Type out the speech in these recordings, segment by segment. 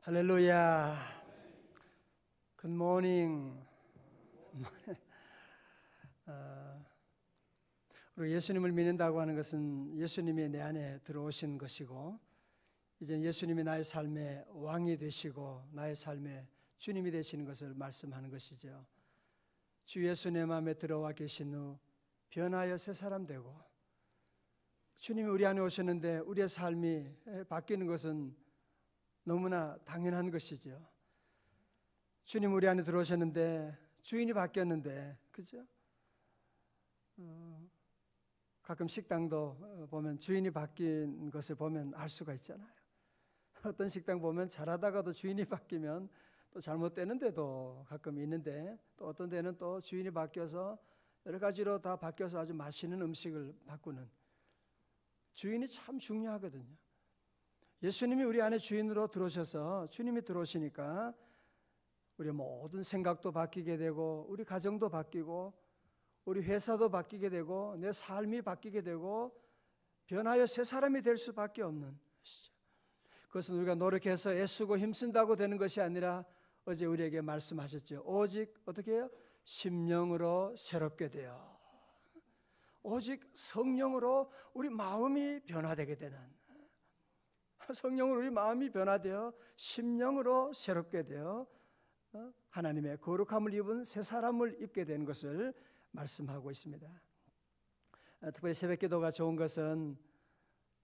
할렐루야. 굿모닝. 우리 예수님을 믿는다고 하는 것은 예수님이 내 안에 들어오신 것이고, 이제 예수님이 나의 삶의 왕이 되시고 나의 삶의 주님이 되시는 것을 말씀하는 것이죠. 주 예수 내 마음에 들어와 계신 후 변하여 새 사람 되고, 주님이 우리 안에 오셨는데 우리의 삶이 바뀌는 것은 너무나 당연한 것이죠. 주님 우리 안에 들어오셨는데 주인이 바뀌었는데, 그죠? 가끔 식당도 보면 주인이 바뀐 것을 보면 알 수가 있잖아요. 어떤 식당 보면 잘하다가도 주인이 바뀌면 또 잘못되는 데도 가끔 있는데, 또 어떤 데는 또 주인이 바뀌어서 여러 가지로 다 바뀌어서 아주 맛있는 음식을 바꾸는, 주인이 참 중요하거든요. 예수님이 우리 안에 주인으로 들어오셔서, 주님이 들어오시니까 우리의 모든 생각도 바뀌게 되고, 우리 가정도 바뀌고, 우리 회사도 바뀌게 되고, 내 삶이 바뀌게 되고, 변하여 새 사람이 될 수밖에 없는 것이죠. 그것은 우리가 노력해서 애쓰고 힘쓴다고 되는 것이 아니라, 어제 우리에게 말씀하셨죠. 오직 어떻게 해요? 심령으로 새롭게 되어, 오직 성령으로 우리 마음이 변화되게 되는, 성령으로 우리 마음이 변화되어 심령으로 새롭게 되어 하나님의 거룩함을 입은 새 사람을 입게 되는 것을 말씀하고 있습니다. 특별히 새벽기도가 좋은 것은,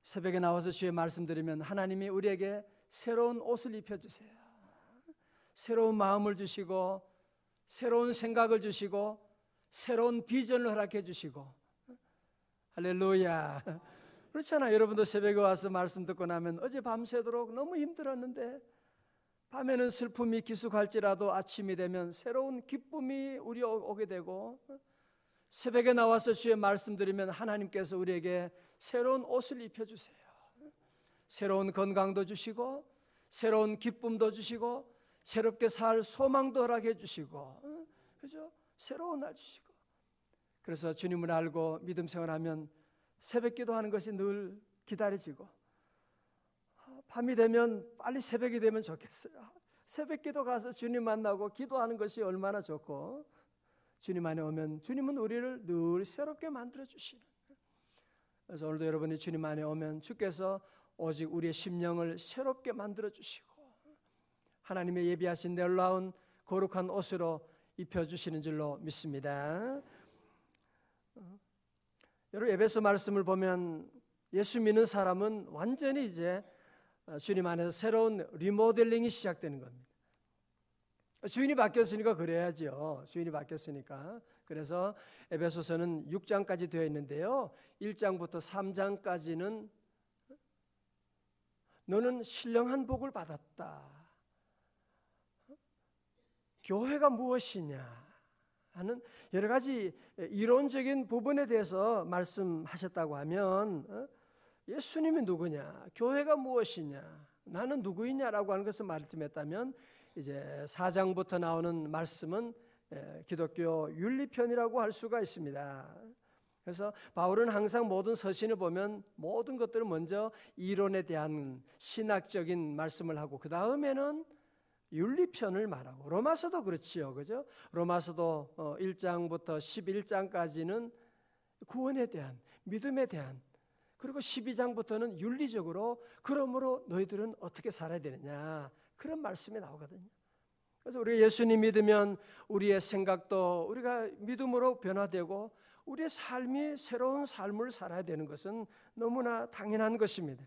새벽에 나와서 주의 말씀 드리면 하나님이 우리에게 새로운 옷을 입혀주세요. 새로운 마음을 주시고, 새로운 생각을 주시고, 새로운 비전을 허락해 주시고. 할렐루야. 그렇잖아요. 여러분도 새벽에 와서 말씀 듣고 나면 어제 밤새도록 너무 힘들었는데, 밤에는 슬픔이 기숙할지라도 아침이 되면 새로운 기쁨이 우리 오게 되고, 새벽에 나와서 주의 말씀 드리면 하나님께서 우리에게 새로운 옷을 입혀주세요. 새로운 건강도 주시고, 새로운 기쁨도 주시고, 새롭게 살 소망도 허락해 주시고, 그죠? 새로운 날 주시고. 그래서 주님을 알고 믿음 생활하면 새벽 기도하는 것이 늘 기다려지고, 밤이 되면 빨리 새벽이 되면 좋겠어요. 새벽 기도 가서 주님 만나고 기도하는 것이 얼마나 좋고, 주님 안에 오면 주님은 우리를 늘 새롭게 만들어 주시는. 그래서 오늘도 여러분이 주님 안에 오면 주께서 오직 우리의 심령을 새롭게 만들어 주시고, 하나님의 예비하신 놀라운 거룩한 옷으로 입혀주시는 줄로 믿습니다. 여러분, 에베소 말씀을 보면 예수 믿는 사람은 완전히 이제 주님 안에서 새로운 리모델링이 시작되는 겁니다. 주인이 바뀌었으니까 그래야죠. 주인이 바뀌었으니까. 그래서 에베소서는 6장까지 되어 있는데요, 1장부터 3장까지는 너는 신령한 복을 받았다, 교회가 무엇이냐 하는 여러 가지 이론적인 부분에 대해서 말씀하셨다고 하면, 예수님이 누구냐, 교회가 무엇이냐, 나는 누구이냐라고 하는 것을 말씀했다면, 이제 4장부터 나오는 말씀은 기독교 윤리편이라고 할 수가 있습니다. 그래서 바울은 항상 모든 서신을 보면 모든 것들을 먼저 이론에 대한 신학적인 말씀을 하고, 그 다음에는 윤리편을 말하고, 로마서도 그렇지요, 그죠? 로마서도 1장부터 11장까지는 구원에 대한, 믿음에 대한, 그리고 12장부터는 윤리적으로 그러므로 너희들은 어떻게 살아야 되느냐, 그런 말씀이 나오거든요. 그래서 우리가 예수님 믿으면 우리의 생각도 우리가 믿음으로 변화되고, 우리의 삶이 새로운 삶을 살아야 되는 것은 너무나 당연한 것입니다.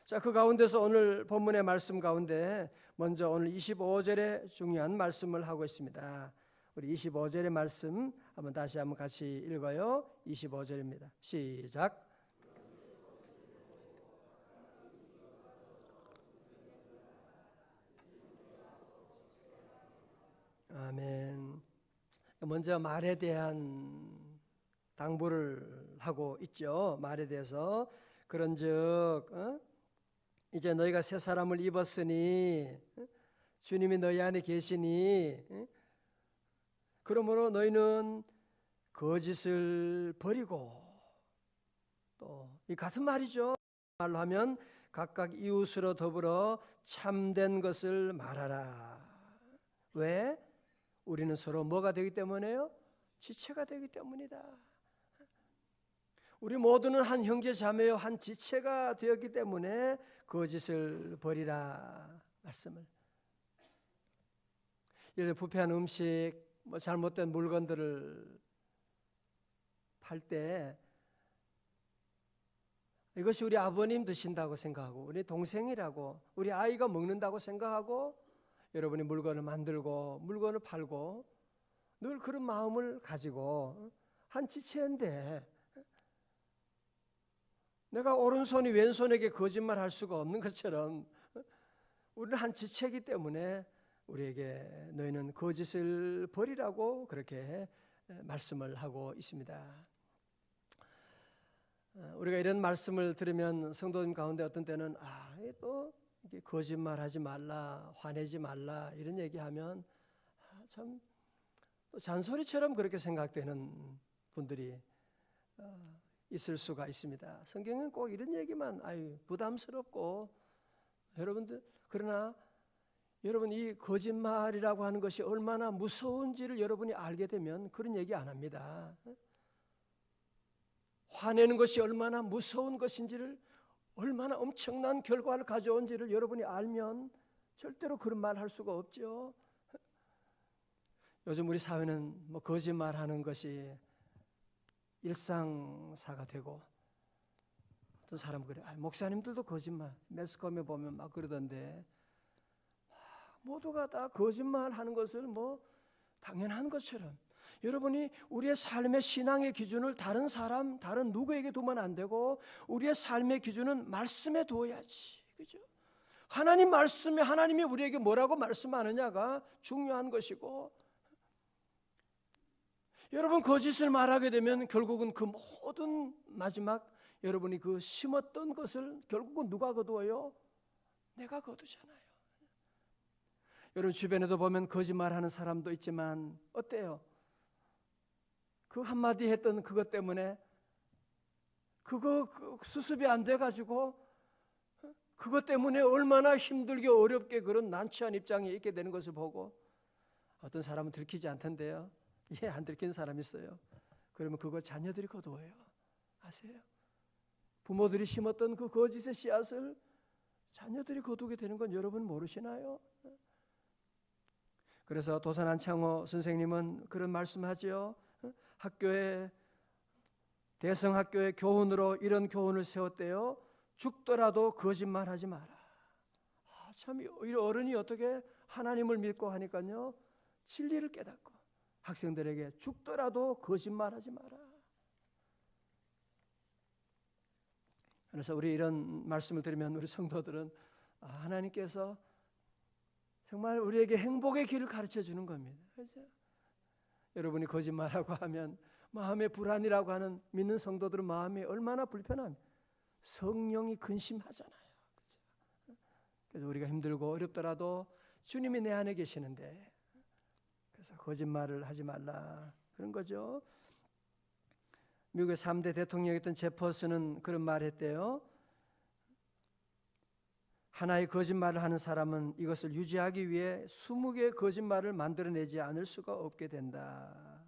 자, 그 가운데서 오늘 본문의 말씀 가운데 먼저 오늘 25절에 중요한 말씀을 하고 있습니다. 우리 25절의 말씀 한번 다시 한번 같이 읽어요. 25절입니다. 시작. 아멘. 먼저 말에 대한 당부를 하고 있죠. 말에 대해서. 그런즉 이제 너희가 새 사람을 입었으니, 주님이 너희 안에 계시니, 그러므로 너희는 거짓을 버리고, 또 이 같은 말이죠. 말로 하면 각각 이웃으로 더불어 참된 것을 말하라. 왜? 우리는 서로 뭐가 되기 때문에요? 지체가 되기 때문이다. 우리 모두는 한 형제 자매요, 한 지체가 되었기 때문에 거짓을 버리라 말씀을. 예를 들어 부패한 음식, 잘못된 물건들을 팔 때 이것이 우리 아버님 드신다고 생각하고 우리 동생이라고 우리 아이가 먹는다고 생각하고 여러분이 물건을 만들고 물건을 팔고 늘 그런 마음을 가지고 한 지체인데 내가 오른손이 왼손에게 거짓말할 수가 없는 것처럼 우리는 한 지체이기 때문에 우리에게 너희는 거짓을 버리라고 그렇게 말씀을 하고 있습니다. 우리가 이런 말씀을 들으면 성도님 가운데 어떤 때는 또 거짓말하지 말라, 화내지 말라 이런 얘기하면 참 또 잔소리처럼 그렇게 생각되는 분들이 있을 수가 있습니다. 성경은 꼭 이런 얘기만 부담스럽고 여러분들 그러나 여러분 이 거짓말이라고 하는 것이 얼마나 무서운지를 여러분이 알게 되면 그런 얘기 안 합니다. 화내는 것이 얼마나 무서운 것인지를 얼마나 엄청난 결과를 가져온지를 여러분이 알면 절대로 그런 말 할 수가 없죠. 요즘 우리 사회는 거짓말하는 것이 일상사가 되고 어떤 사람은 그래 목사님들도 거짓말 매스컴에 보면 막 그러던데 모두가 다 거짓말하는 것을 당연한 것처럼 여러분이 우리의 삶의 신앙의 기준을 다른 사람 다른 누구에게 두면 안 되고 우리의 삶의 기준은 말씀에 두어야지. 그죠? 하나님 말씀에 하나님이 우리에게 뭐라고 말씀하느냐가 중요한 것이고 여러분 거짓을 말하게 되면 결국은 그 모든 마지막 여러분이 그 심었던 것을 결국은 누가 거두어요? 내가 거두잖아요. 여러분 주변에도 보면 거짓말하는 사람도 있지만 어때요? 그 한마디 했던 그것 때문에 그거 수습이 안 돼가지고 그것 때문에 얼마나 힘들게 어렵게 그런 난처한 입장에 있게 되는 것을 보고 어떤 사람은 들키지 않던데요. 안 들킨 사람이 있어요. 그러면 그거 자녀들이 거두어요. 아세요? 부모들이 심었던 그 거짓의 씨앗을 자녀들이 거두게 되는 건 여러분 모르시나요? 그래서 도산 안창호 선생님은 그런 말씀하지요. 학교에 대성학교의 교훈으로 이런 교훈을 세웠대요. 죽더라도 거짓말하지 마라. 참 이 어른이 어떻게 하나님을 믿고 하니까요. 진리를 깨닫고 학생들에게 죽더라도 거짓말하지 마라. 그래서 우리 이런 말씀을 들으면 우리 성도들은 하나님께서 정말 우리에게 행복의 길을 가르쳐 주는 겁니다. 그렇죠? 여러분이 거짓말하고 하면 마음의 불안이라고 하는 믿는 성도들은 마음이 얼마나 불편합니까? 성령이 근심하잖아요. 그렇죠? 그래서 우리가 힘들고 어렵더라도 주님이 내 안에 계시는데 그래서 거짓말을 하지 말라 그런 거죠. 미국의 3대 대통령이었던 제퍼슨은 그런 말을 했대요. 하나의 거짓말을 하는 사람은 이것을 유지하기 위해 20개의 거짓말을 만들어내지 않을 수가 없게 된다.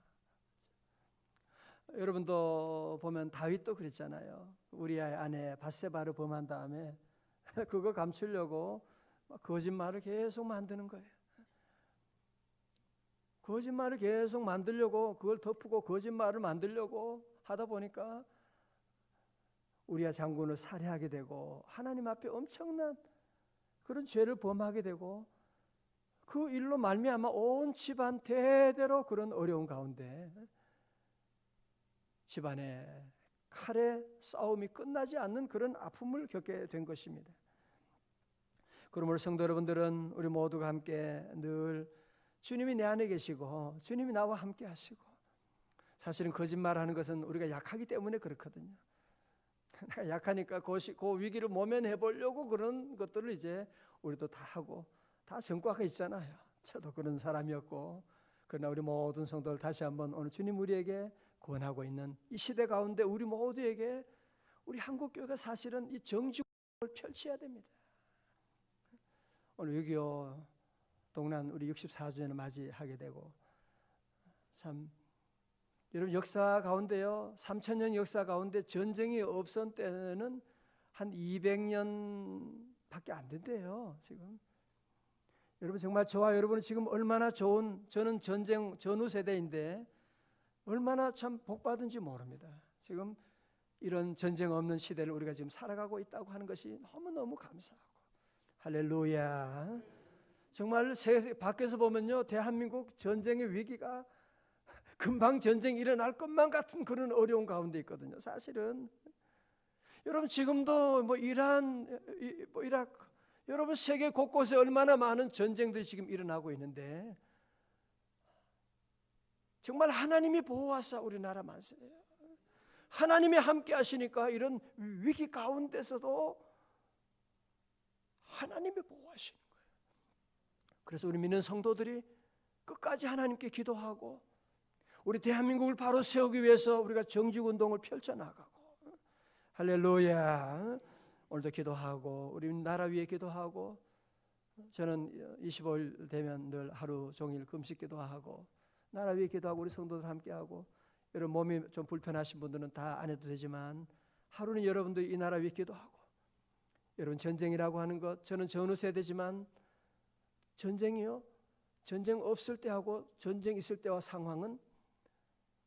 여러분도 보면 다윗도 그랬잖아요. 우리아의 아내 밧세바를 범한 다음에 그거 감추려고 거짓말을 계속 만드는 거예요. 거짓말을 계속 만들려고 그걸 덮고 거짓말을 만들려고 하다 보니까 우리아 장군을 살해하게 되고 하나님 앞에 엄청난 그런 죄를 범하게 되고 그 일로 말미암아 온 집안 대대로 그런 어려운 가운데 집안의 칼의 싸움이 끝나지 않는 그런 아픔을 겪게 된 것입니다. 그러므로 성도 여러분들은 우리 모두가 함께 늘 주님이 내 안에 계시고 주님이 나와 함께 하시고 사실은 거짓말하는 것은 우리가 약하기 때문에 그렇거든요. 약하니까 그 위기를 모면해 보려고 그런 것들을 이제 우리도 다 하고 다 성과가 있잖아요. 저도 그런 사람이었고 그러나 우리 모든 성도들 다시 한번 오늘 주님 우리에게 권하고 있는 이 시대 가운데 우리 모두에게 우리 한국교회가 사실은 이 정직 펼쳐야 됩니다. 오늘 6.25 동란 우리 64주년을 맞이하게 되고, 참 여러분 역사 가운데요, 3000년 역사 가운데 전쟁이 없었던 때는 한 200년밖에 안 된대요. 지금 여러분 정말 저와 여러분은 지금 얼마나 좋은, 저는 전쟁 전후 세대인데 얼마나 참 복받은지 모릅니다. 지금 이런 전쟁 없는 시대를 우리가 지금 살아가고 있다고 하는 것이 너무너무 감사하고, 할렐루야. 정말 세계 밖에서 보면요, 대한민국 전쟁의 위기가 금방 전쟁이 일어날 것만 같은 그런 어려운 가운데 있거든요. 사실은 여러분 지금도 뭐 이란, 뭐 이라크, 여러분 세계 곳곳에 얼마나 많은 전쟁들이 지금 일어나고 있는데 정말 하나님이 보호하사 우리나라 만세예요. 하나님이 함께 하시니까 이런 위기 가운데서도 하나님이 보호하시는 거예요. 그래서 우리 믿는 성도들이 끝까지 하나님께 기도하고 우리 대한민국을 바로 세우기 위해서 우리가 정직운동을 펼쳐나가고, 할렐루야. 오늘도 기도하고 우리 나라 위에 기도하고, 저는 25일 되면 늘 하루 종일 금식 기도하고 나라 위에 기도하고 우리 성도들 함께하고, 여러분 몸이 좀 불편하신 분들은 다 안 해도 되지만 하루는 여러분들 이 나라 위에 기도하고, 여러분 전쟁이라고 하는 것, 저는 전후 세대지만 전쟁이요, 전쟁 없을 때하고 전쟁 있을 때와 상황은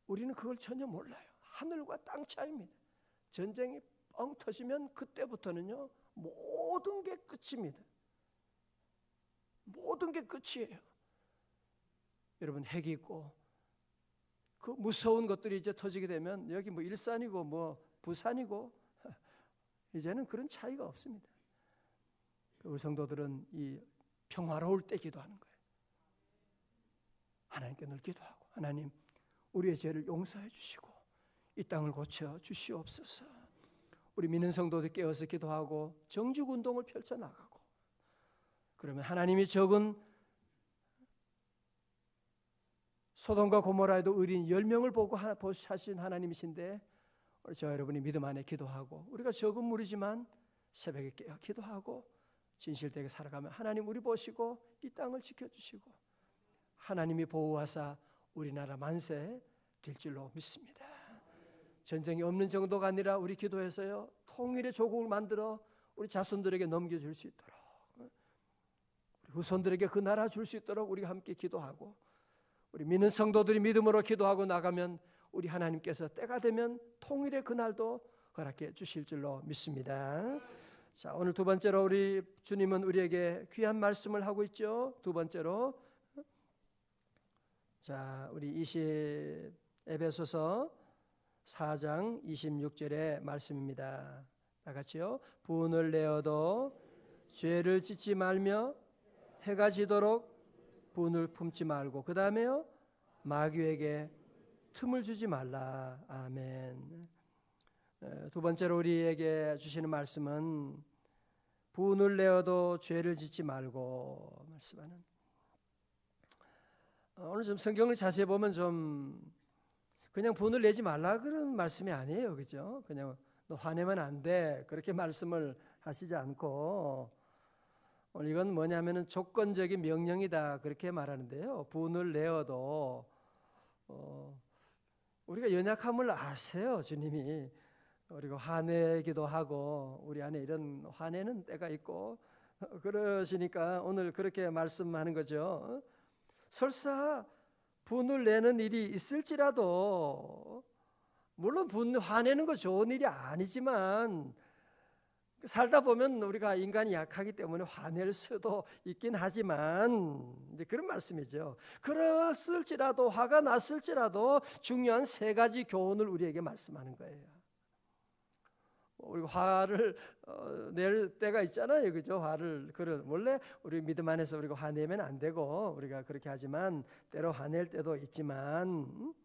우리는 그걸 전혀 몰라요. 하늘과 땅 차이입니다. 전쟁이 뻥 터지면 그때부터는요 모든 게 끝입니다. 모든 게 끝이에요. 여러분 핵이 있고 그 무서운 것들이 이제 터지게 되면 여기 뭐 일산이고 뭐 부산이고 이제는 그런 차이가 없습니다. 우리 성도들은 이 평화로울 때 기도하는 거예요. 하나님께 늘 기도하고, 하나님 우리의 죄를 용서해 주시고 이 땅을 고쳐 주시옵소서. 우리 믿는 성도들 깨어서 기도하고 정직운동을 펼쳐나가고, 그러면 하나님이 적은 소돔과 고모라에도 의인 10명을 보고 하신 하나님이신데, 우리 저 여러분이 믿음 안에 기도하고 우리가 적은 무리지만 새벽에 깨어 기도하고 진실되게 살아가면 하나님 우리 보시고 이 땅을 지켜주시고 하나님이 보호하사 우리나라 만세 될 줄로 믿습니다. 전쟁이 없는 정도가 아니라 우리 기도해서요 통일의 조국을 만들어 우리 자손들에게 넘겨줄 수 있도록, 우리 후손들에게 그 나라 줄 수 있도록 우리가 함께 기도하고, 우리 믿는 성도들이 믿음으로 기도하고 나가면 우리 하나님께서 때가 되면 통일의 그날도 허락해 주실 줄로 믿습니다. 자, 오늘 두 번째로 우리 주님은 우리에게 귀한 말씀을 하고 있죠. 두 번째로, 자, 우리 에베소서 4장 26절의 말씀입니다. 다 같이요. 분을 내어도 죄를 짓지 말며 해가 지도록 분을 품지 말고, 그 다음에요 마귀에게 틈을 주지 말라. 아멘. 두 번째로 우리에게 주시는 말씀은 분을 내어도 죄를 짓지 말고 말씀하는, 오늘 좀 성경을 자세히 보면 좀 그냥 분을 내지 말라 그런 말씀이 아니에요. 그죠? 그냥 너 화내면 안 돼 그렇게 말씀을 하시지 않고, 오늘 이건 뭐냐면은 조건적인 명령이다 그렇게 말하는데요. 분을 내어도 우리가 연약함을 아세요. 주님이 우리가 화내기도 하고 우리 안에 이런 화내는 때가 있고 그러시니까 오늘 그렇게 말씀하는 거죠. 설사 분을 내는 일이 있을지라도, 물론 화내는 거 좋은 일이 아니지만 살다 보면 우리가 인간이 약하기 때문에 화낼 수도 있긴 하지만 이제 그런 말씀이죠. 그랬을지라도, 화가 났을지라도 중요한 세 가지 교훈을 우리에게 말씀하는 거예요. 우리 화를 낼 때가 있잖아요, 그죠? 원래 우리 믿음 안에서 우리가 화내면 안 되고 우리가 그렇게 하지만 때로 화낼 때도 있지만,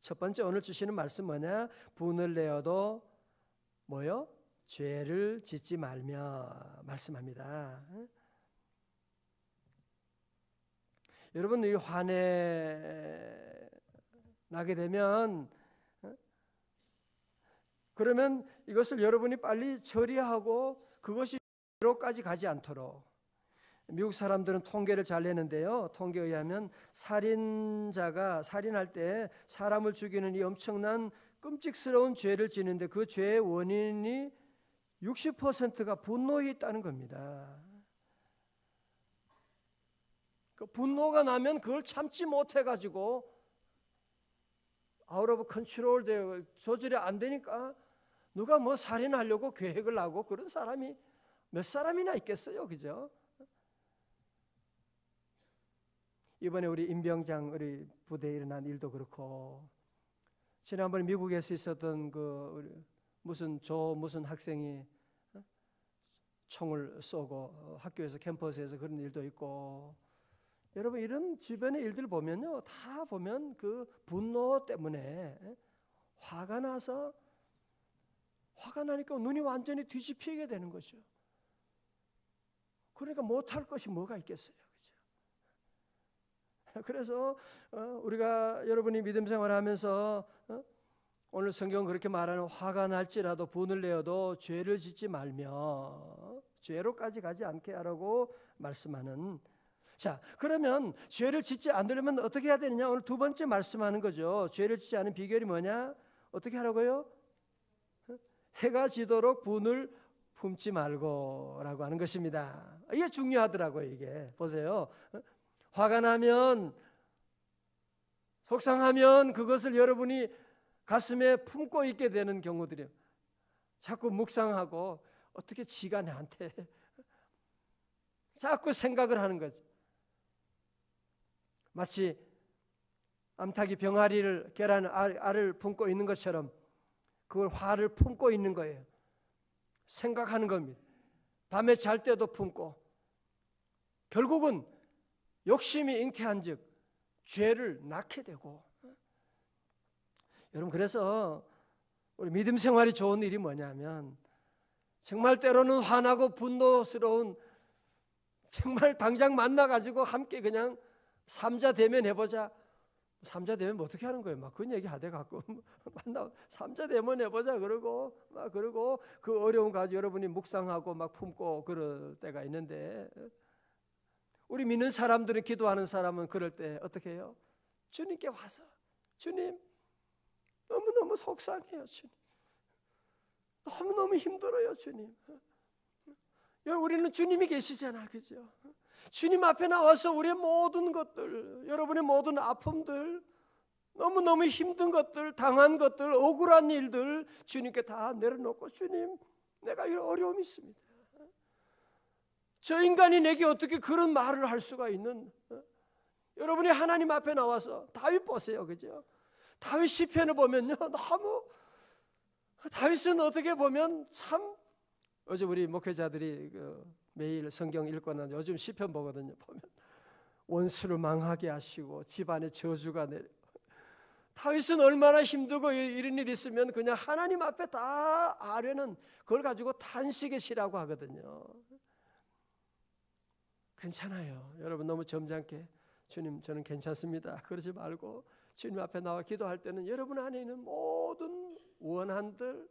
첫 번째 오늘 주시는 말씀 뭐냐? 분을 내어도 뭐요? 죄를 짓지 말며 말씀합니다. 여러분, 이 화내 나게 되면 그러면 이것을 여러분이 빨리 처리하고 그것이 죄로까지 가지 않도록. 미국 사람들은 통계를 잘 내는데요, 통계에 의하면 살인자가 살인할 때 사람을 죽이는 이 엄청난 끔찍스러운 죄를 지는데 그 죄의 원인이 60%가 분노에 있다는 겁니다. 그 분노가 나면 그걸 참지 못해가지고 out of control 되어 조절이 안 되니까 누가 뭐 살인하려고 계획을 하고 그런 사람이 몇 사람이나 있겠어요, 그죠? 이번에 우리 임병장 우리 부대에 일어난 일도 그렇고, 지난번에 미국에서 있었던 그 무슨 학생이 총을 쏘고 학교에서 캠퍼스에서 그런 일도 있고, 여러분 이런 주변의 일들 보면요, 다 보면 그 분노 때문에 화가 나니까 눈이 완전히 뒤집히게 되는 거죠. 그러니까 못할 것이 뭐가 있겠어요, 그죠? 그래서 우리가 여러분이 믿음 생활하면서 오늘 성경은 그렇게 말하는 화가 날지라도 분을 내어도 죄를 짓지 말며 죄로까지 가지 않게 하라고 말씀하는. 자, 그러면 죄를 짓지 않으려면 어떻게 해야 되느냐? 오늘 두 번째 말씀하는 거죠. 죄를 짓지 않은 비결이 뭐냐? 어떻게 하라고요? 해가 지도록 분을 품지 말고라고 하는 것입니다. 이게 중요하더라고요. 이게 보세요. 화가 나면, 속상하면 그것을 여러분이 가슴에 품고 있게 되는 경우들이에요. 자꾸 묵상하고 어떻게 지가 나한테 자꾸 생각을 하는 거죠. 마치 암탉이 병아리를, 계란 알을 품고 있는 것처럼 그걸 화를 품고 있는 거예요. 생각하는 겁니다. 밤에 잘 때도 품고, 결국은 욕심이 잉태한 즉 죄를 낳게 되고. 여러분, 그래서 우리 믿음 생활이 좋은 일이 뭐냐면, 정말 때로는 화나고 분노스러운, 정말 당장 만나가지고 함께 그냥 삼자 대면 해보자. 삼자 대면 뭐 어떻게 하는 거예요? 막 그런 얘기 하대 갖고 만나 삼자 대면 해보자 그러고 그 어려움 가지고 여러분이 묵상하고 막 품고 그럴 때가 있는데, 우리 믿는 사람들은, 기도하는 사람은 그럴 때 어떻게 해요? 주님께 와서, 주님 너무너무 속상해요, 주님 너무너무 힘들어요, 주님. 우리는 주님이 계시잖아, 그죠? 주님 앞에 나와서 우리의 모든 것들, 여러분의 모든 아픔들, 너무너무 힘든 것들, 당한 것들, 억울한 일들 주님께 다 내려놓고, 주님 내가 이런 어려움이 있습니다. 저 인간이 내게 어떻게 그런 말을 할 수가 있는, 여러분이 하나님 앞에 나와서 다윗 보세요, 그죠? 다윗 시편을 보면요, 너무, 다윗은 어떻게 보면 참, 어제 우리 목회자들이 매일 성경 읽거나 요즘 시편 보거든요. 보면 원수를 망하게 하시고 집안에 저주가 내려. 다윗은 얼마나 힘들고 이런 일이 있으면 그냥 하나님 앞에 다 아뢰는, 그걸 가지고 탄식의 시라고 하거든요. 괜찮아요. 여러분 너무 점잖게 주님 저는 괜찮습니다 그러지 말고, 주님 앞에 나와 기도할 때는 여러분 안에 있는 모든 원한들,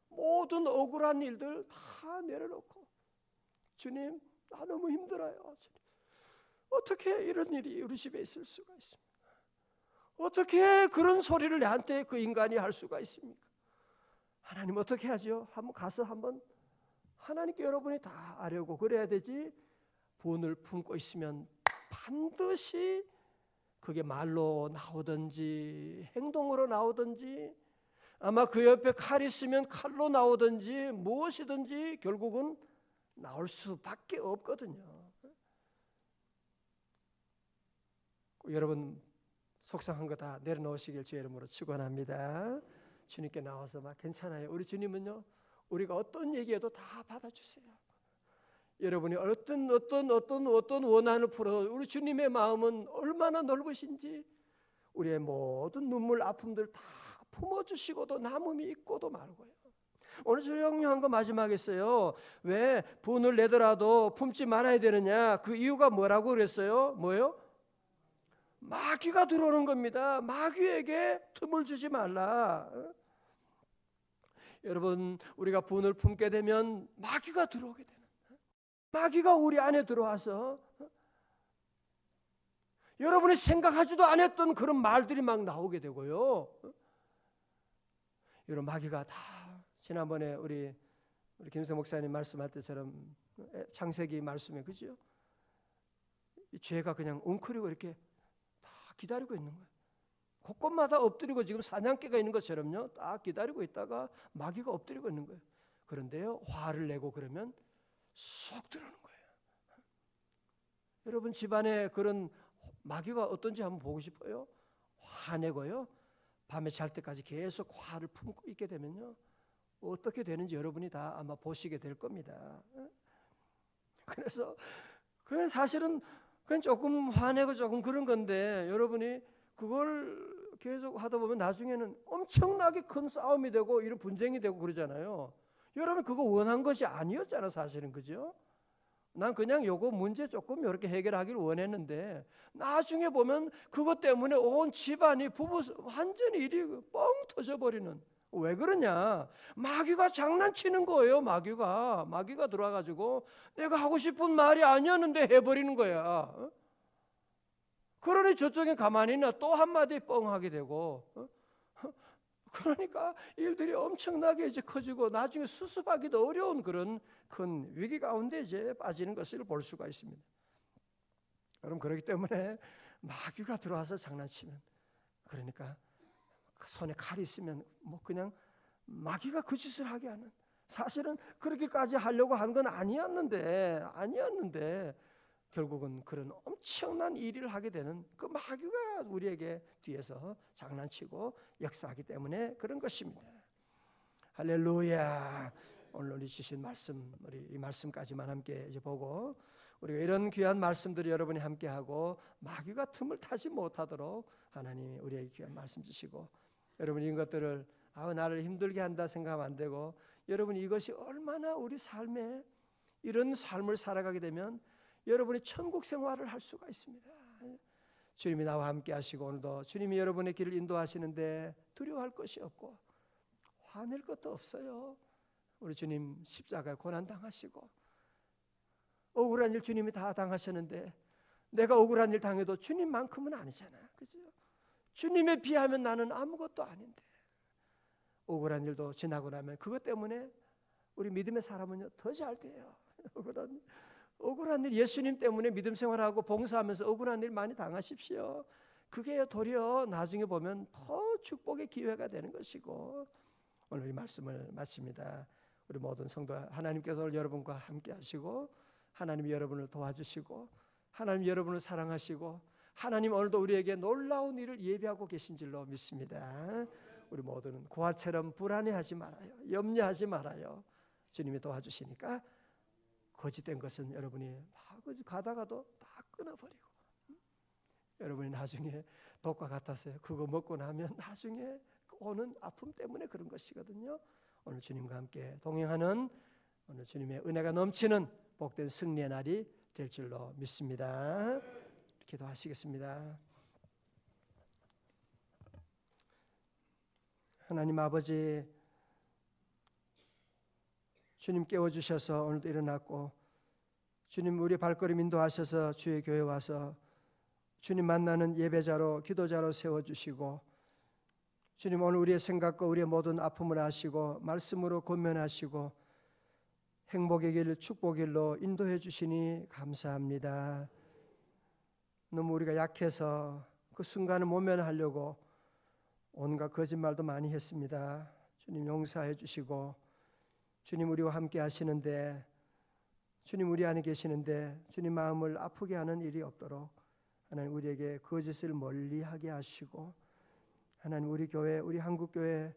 모든 억울한 일들 다 내려놓고, 주님 나 너무 힘들어요. 주님, 어떻게 이런 일이 우리 집에 있을 수가 있습니까? 어떻게 그런 소리를 나한테 그 인간이 할 수가 있습니까? 하나님 어떻게 하죠? 한번 가서 한번 하나님께 여러분이 다 아뢰고 그래야 되지. 분을 품고 있으면 반드시 그게 말로 나오든지 행동으로 나오든지, 아마 그 옆에 칼 있으면 칼로 나오든지 무엇이든지 결국은 나올 수밖에 없거든요. 여러분 속상한 거 다 내려놓으시길 주의 이름으로 축원합니다. 주님께 나와서 막 괜찮아요. 우리 주님은요, 우리가 어떤 얘기해도 다 받아주세요. 여러분이 어떤 원한을 풀어, 우리 주님의 마음은 얼마나 넓으신지 우리의 모든 눈물 아픔들 다 품어주시고도 남음이 있고도 말고요. 오늘 중요한 거 마지막에 있어요. 왜 분을 내더라도 품지 말아야 되느냐? 그 이유가 뭐라고 그랬어요? 뭐요? 마귀가 들어오는 겁니다. 마귀에게 틈을 주지 말라. 여러분, 우리가 분을 품게 되면 마귀가 들어오게 되는, 마귀가 우리 안에 들어와서 여러분이 생각하지도 않았던 그런 말들이 막 나오게 되고요. 이런 마귀가 다 지난번에 우리 김세 목사님 말씀할 때처럼 창세기 말씀에, 그죠? 이 죄가 그냥 웅크리고 이렇게 다 기다리고 있는 거예요. 곳곳마다 엎드리고 지금 사냥개가 있는 것처럼요, 딱 기다리고 있다가 마귀가 엎드리고 있는 거예요. 그런데요, 화를 내고 그러면 쏙 들어오는 거예요. 여러분 집안에 그런 마귀가 어떤지 한번 보고 싶어요? 화내고요, 밤에 잘 때까지 계속 화를 품고 있게 되면요, 어떻게 되는지 여러분이 다 아마 보시게 될 겁니다. 그래서 그냥 사실은 그냥 조금 화내고 조금 그런 건데, 여러분이 그걸 계속 하다 보면 나중에는 엄청나게 큰 싸움이 되고 이런 분쟁이 되고 그러잖아요. 여러분 그거 원한 것이 아니었잖아, 사실은. 그죠? 난 그냥 요거 문제 조금 이렇게 해결하기를 원했는데, 나중에 보면 그것 때문에 온 집안이 부부 완전히 일이 뻥 터져버리는. 왜 그러냐? 마귀가 장난치는 거예요. 마귀가 들어와가지고 내가 하고 싶은 말이 아니었는데 해버리는 거야. 그러니 저쪽에 가만히 있나 또 한마디 뻥 하게 되고, 그러니까 일들이 엄청나게 이제 커지고 나중에 수습하기도 어려운 그런 큰 위기 가운데 이제 빠지는 것을 볼 수가 있습니다. 여러분, 그렇기 때문에 마귀가 들어와서 장난치면, 그러니까 손에 칼이 있으면 뭐 그냥 마귀가 그 짓을 하게 하는, 사실은 그렇게까지 하려고 한 건 아니었는데 결국은 그런 엄청난 일을 하게 되는 그 마귀가 우리에게 뒤에서 장난치고 역사하기 때문에 그런 것입니다. 할렐루야. 오늘 우리 주신 말씀, 우리 이 말씀까지만 함께 이제 보고, 우리가 이런 귀한 말씀들을 여러분이 함께 하고 마귀가 틈을 타지 못하도록 하나님이 우리에게 귀한 말씀 주시고, 여러분이 이런 것들을 나를 힘들게 한다 생각하면 안 되고, 여러분이 이것이 얼마나 우리 삶에 이런 삶을 살아가게 되면 여러분이 천국 생활을 할 수가 있습니다. 주님이 나와 함께 하시고, 오늘도 주님이 여러분의 길을 인도하시는데 두려워할 것이 없고 화낼 것도 없어요. 우리 주님 십자가에 고난 당하시고 억울한 일 주님이 다 당하셨는데, 내가 억울한 일 당해도 주님만큼은 아니잖아요. 그죠? 주님에 비하면 나는 아무것도 아닌데, 억울한 일도 지나고 나면 그것 때문에 우리 믿음의 사람은요 더 잘 돼요. 억울한 일, 예수님 때문에 믿음 생활하고 봉사하면서 억울한 일 많이 당하십시오. 그게 도리어 나중에 보면 더 축복의 기회가 되는 것이고, 오늘 이 말씀을 마칩니다. 우리 모든 성도, 하나님께서 오늘 여러분과 함께 하시고, 하나님이 여러분을 도와주시고, 하나님 여러분을 사랑하시고, 하나님 오늘도 우리에게 놀라운 일을 예비하고 계신 줄로 믿습니다. 우리 모두는 고아처럼 불안해하지 말아요. 염려하지 말아요. 주님이 도와주시니까 거짓된 것은 여러분이 막 가다가도 다 끊어버리고, 여러분이 나중에 독과 같아서요, 그거 먹고 나면 나중에 오는 아픔 때문에 그런 것이거든요. 오늘 주님과 함께 동행하는, 오늘 주님의 은혜가 넘치는 복된 승리의 날이 될 줄로 믿습니다. 기도하시겠습니다. 하나님 아버지, 주님 깨워주셔서 오늘도 일어났고, 주님 우리 발걸음 인도하셔서 주의 교회 와서 주님 만나는 예배자로, 기도자로 세워주시고, 주님 오늘 우리의 생각과 우리의 모든 아픔을 아시고 말씀으로 권면하시고 행복의 길, 축복의 길로 인도해 주시니 감사합니다. 너무 우리가 약해서 그 순간을 모면하려고 온갖 거짓말도 많이 했습니다. 주님 용서해 주시고, 주님 우리와 함께 하시는데, 주님 우리 안에 계시는데 주님 마음을 아프게 하는 일이 없도록 하나님 우리에게 거짓을 멀리하게 하시고, 하나님 우리 교회, 우리 한국교회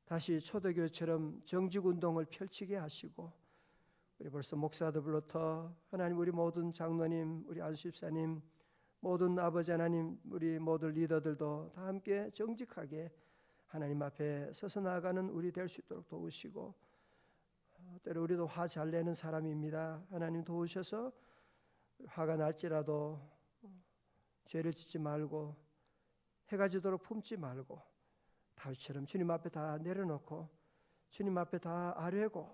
다시 초대교회처럼 정직운동을 펼치게 하시고, 우리 벌써 목사들부터 하나님 우리 모든 장로님, 우리 안수집사님, 모든 아버지 하나님, 우리 모든 리더들도 다 함께 정직하게 하나님 앞에 서서 나아가는 우리 될 수 있도록 도우시고, 때로 우리도 화 잘 내는 사람입니다. 하나님 도우셔서 화가 날지라도 죄를 짓지 말고 해가 지도록 품지 말고 다윗처럼 주님 앞에 다 내려놓고 주님 앞에 다 아뢰고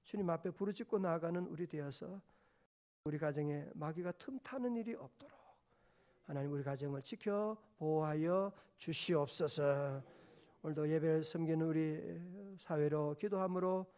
주님 앞에 부르짖고 나아가는 우리 되어서 우리 가정에 마귀가 틈타는 일이 없도록 하나님 우리 가정을 지켜 보호하여 주시옵소서. 오늘도 예배를 섬기는 우리 사회로 기도함으로